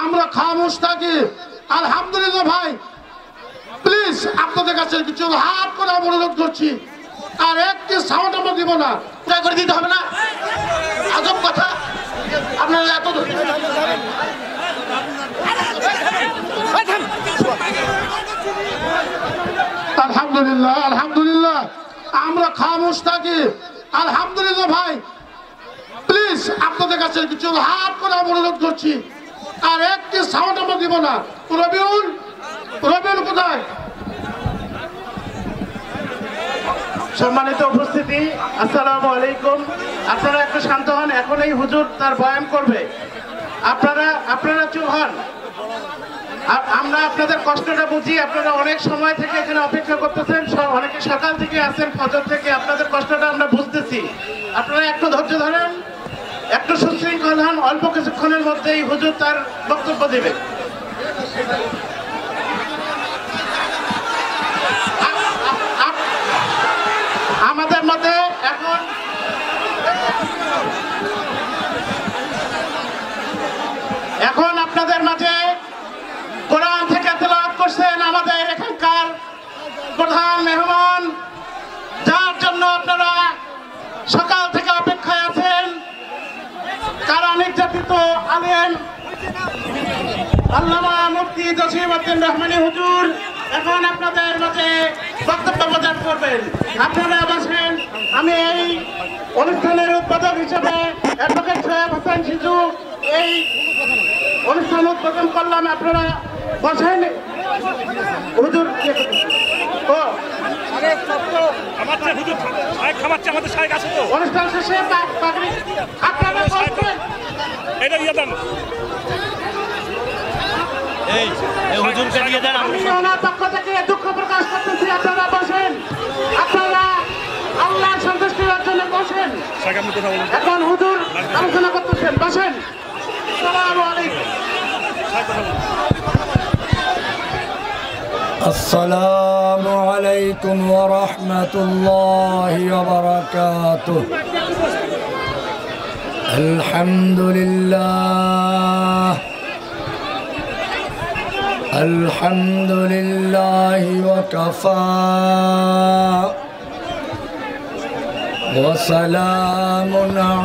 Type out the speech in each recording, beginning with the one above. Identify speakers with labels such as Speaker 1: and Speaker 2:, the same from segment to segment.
Speaker 1: আমরা খামোশ থাকি। আলহামদুলিল্লাহ ভাই, প্লিজ আপনাদের কাছে কিছু হাত করে অনুরোধ করছি, আর একটি সাউন্ড আমরা দিব না, দয়া করে দিতে হবে না। আজব কথা, আপনারা এত আলহামদুলিল্লাহ আলহামদুলিল্লাহ আমরা খামোশ থাকি। আলহামদুলিল্লাহ ভাই, প্লিজ আপনাদের কাছে কিছু হাত করে অনুরোধ করছি, আর একটি সাউন্ড আমরা দিব না। রবিউল, রবিউল কোথায়?
Speaker 2: সম্মানিত উপস্থিতি, আসসালামু আলাইকুম। আপনারা একটু শান্ত হন, এখন এই হুজুর তার বয়ান করবে। আপনারা চুপ হন। আমরা আপনাদের কষ্টটা বুঝি। আপনারা অনেক সময় থেকে এখানে অপেক্ষা করতেছেন, অনেকে সকাল থেকে আছেন, ফজর থেকে। আপনাদের কষ্টটা আমরা বুঝতেছি। আপনারা একটু ধৈর্য ধরেন, একটু সুশৃঙ্খল হন। অল্প কিছুক্ষণের মধ্যেই হুজুর তার বক্তব্য দেবে। আমাদের মধ্যে এখন আপনাদের মাঝে কোরআন থেকে তেলাওয়াত করছেন আমাদের এখানকার প্রধান মেহমান, যার জন্য আপনারা সকাল থেকে অপেক্ষায় আছেন। কারা নির্যাতিত আলেম আল্লামা মুফতি জসিমউদ্দিন রহমানী হুজুর এখন আপনাদের মাঝে বক্তব্য প্রদান করবেন। আপনারা বসেন। আমি এই অনুষ্ঠানের উদ্বোধক হিসেবে অ্যাডভোকেট সোহেব হোসেন সিজু এই অনুষ্ঠান উদ্বোধন করলাম। আপনারা বসেন। হুজুর অনুষ্ঠান শেষে আপনারা বসবেন। আমি ওনার পক্ষ থেকে দুঃখ প্রকাশ করতেছি। আপনারা বসেন। আপনারা আল্লাহর সন্তুষ্টির জন্য বসেন। এখন হুজুর আলোচনা করতেছেন, বসেন। আসসালামু আলাইকুম।
Speaker 3: السلام عليكم ورحمة الله وبركاته. الحمد لله الحمد لله وكفى وسلام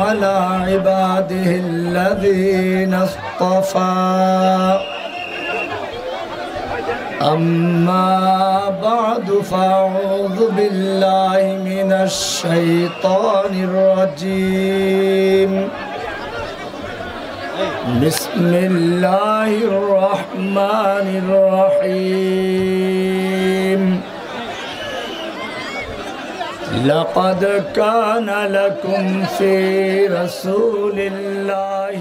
Speaker 3: على عباده الذين اصطفى. أما بعد فأعوذ بالله من الشيطان الرجيم. بسم الله الرحمن الرحيم. لقد كان لكم في رسول الله